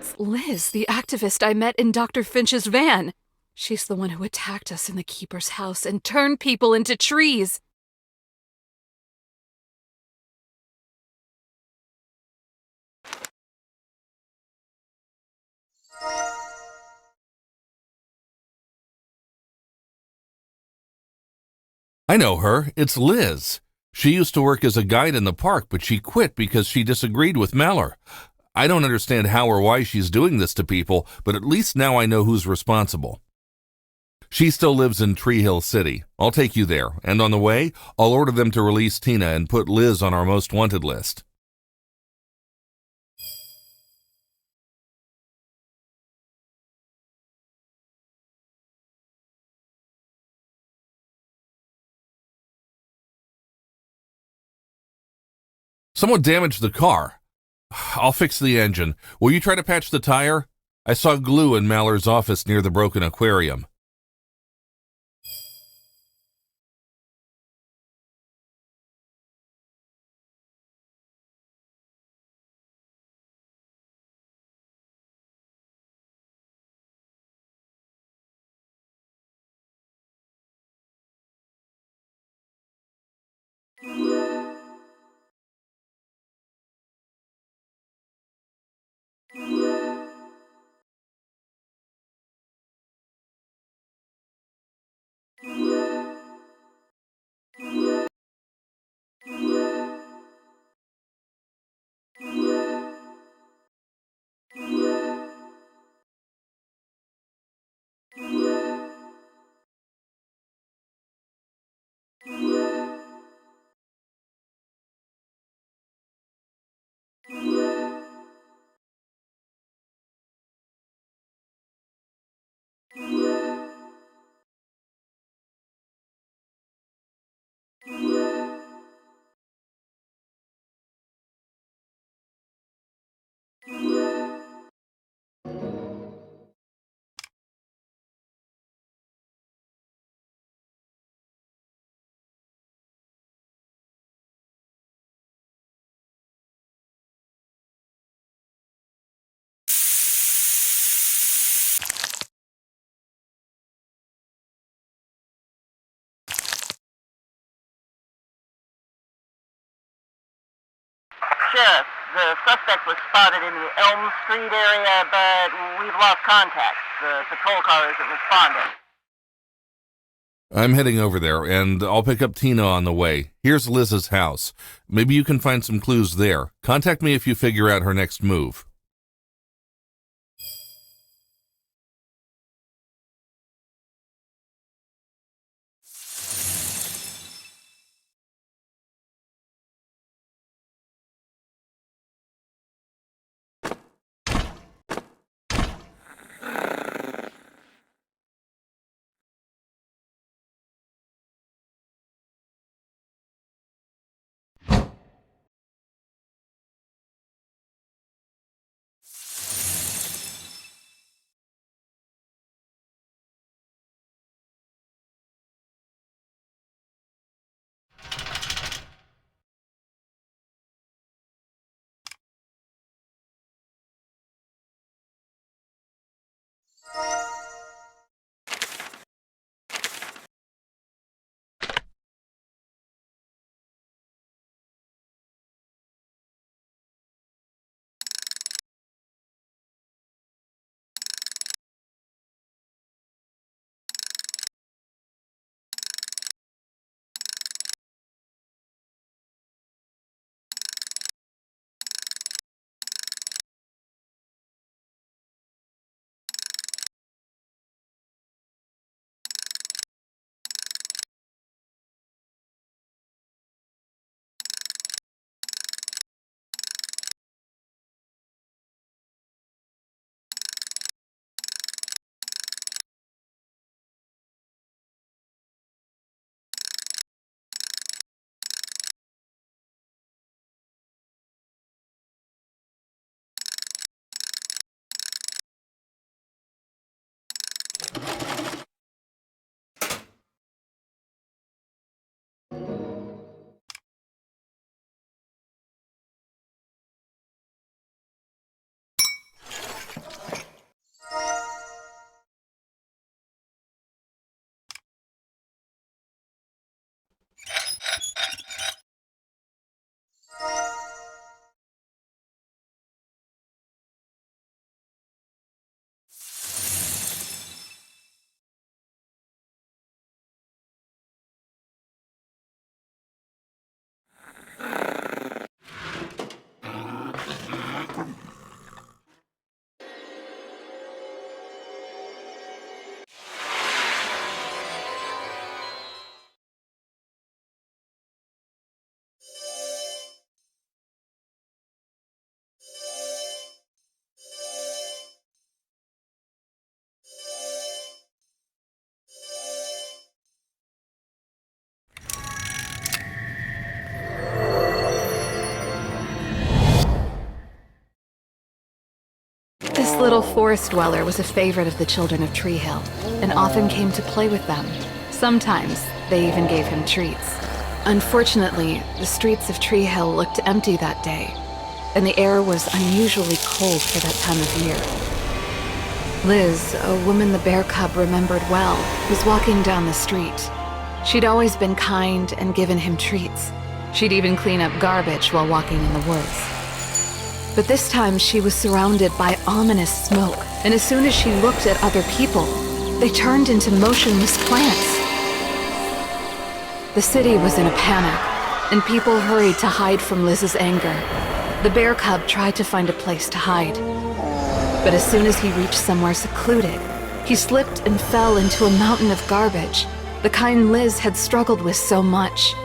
It's Liz, the activist I met in Dr. Finch's van. She's the one who attacked us in the Keeper's house and turned people into trees. I know her. It's Liz. She used to work as a guide in the park, but she quit because she disagreed with Mallory. I don't understand how or why she's doing this to people, but at least now I know who's responsible. She still lives in Tree Hill City. I'll take you there, and on the way, I'll order them to release Tina and put Liz on our most wanted list. Someone damaged the car. I'll fix the engine. Will you try to patch the tire? I saw glue in Mallory's office near the broken aquarium. Sheriff, the suspect was spotted in the Elm Street area, but we've lost contact. The patrol car isn't responding. I'm heading over there, and I'll pick up Tina on the way. Here's Liz's house. Maybe you can find some clues there. Contact me if you figure out her next move. This little forest dweller was a favorite of the children of Tree Hill, and often came to play with them. Sometimes they even gave him treats. Unfortunately, the streets of Tree Hill looked empty that day, and the air was unusually cold for that time of year. Liz, a woman the bear cub remembered well, was walking down the street. She'd always been kind and given him treats. She'd even clean up garbage while walking in the woods. But this time she was surrounded by ominous smoke, and as soon as she looked at other people, they turned into motionless plants. The city was in a panic, and people hurried to hide from Liz's anger. The bear cub tried to find a place to hide. But as soon as he reached somewhere secluded, he slipped and fell into a mountain of garbage, the kind Liz had struggled with so much.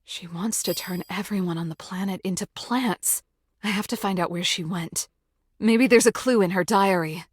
She wants to turn everyone on the planet into plants. I have to find out where she went. Maybe there's a clue in her diary.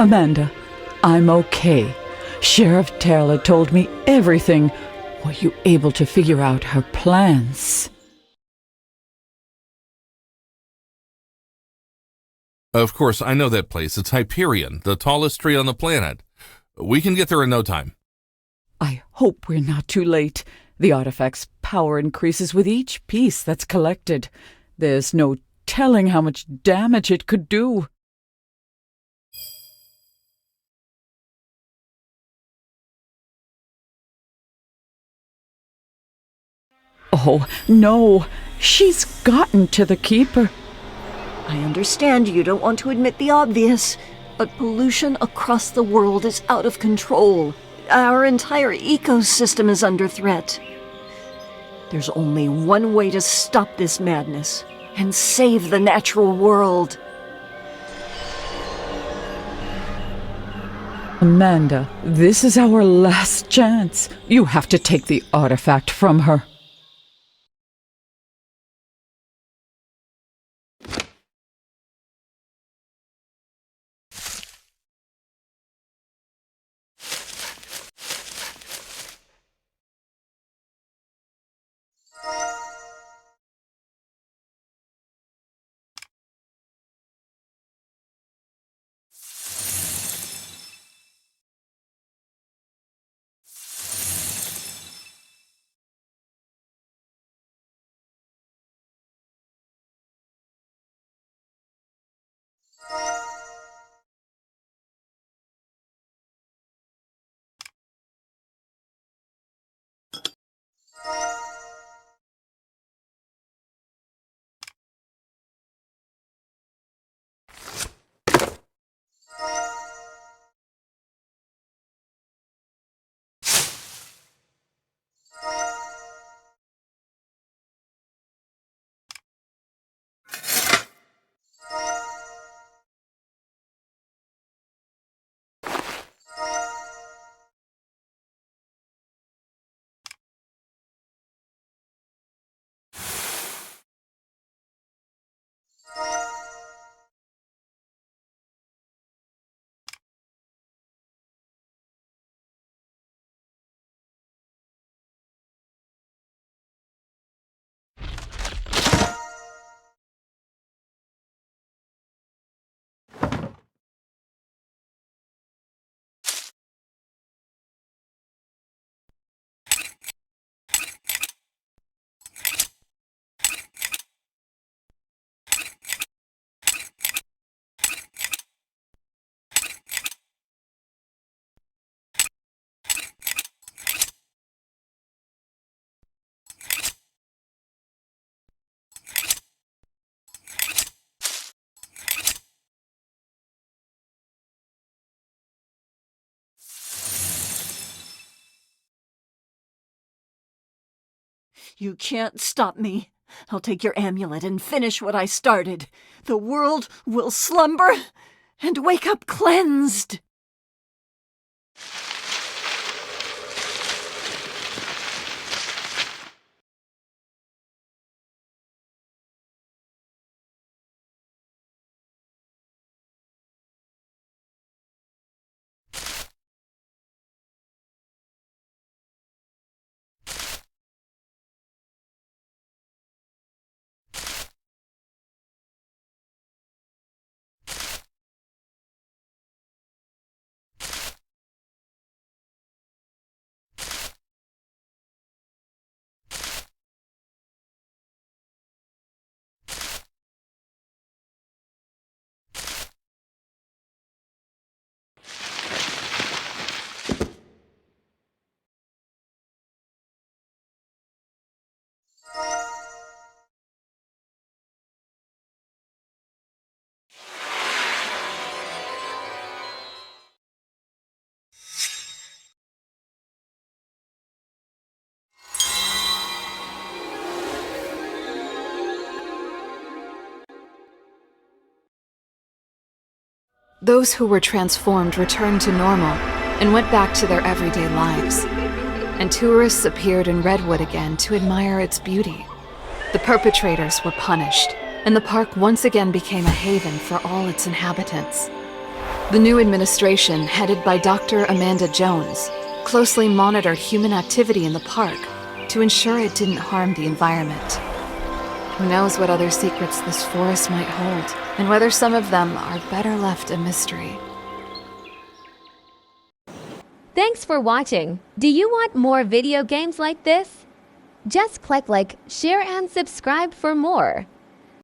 Amanda, I'm okay. Sheriff Taylor told me everything. Were you able to figure out her plans? Of course, I know that place. It's Hyperion, the tallest tree on the planet. We can get there in no time. I hope we're not too late. The artifact's power increases with each piece that's collected. There's no telling how much damage it could do. Oh, no. She's gotten to the Keeper. I understand you don't want to admit the obvious, but pollution across the world is out of control. Our entire ecosystem is under threat. There's only one way to stop this madness and save the natural world. Amanda, this is our last chance. You have to take the artifact from her. You can't stop me. I'll take your amulet and finish what I started. The world will slumber and wake up cleansed. Those who were transformed returned to normal and went back to their everyday lives. And tourists appeared in Redwood again to admire its beauty. The perpetrators were punished, and the park once again became a haven for all its inhabitants. The new administration, headed by Dr. Amanda Jones, closely monitored human activity in the park to ensure it didn't harm the environment. Who knows what other secrets this forest might hold, and whether some of them are better left a mystery. Thanks for watching. Do you want more video games like this? Just click like, share, and subscribe for more.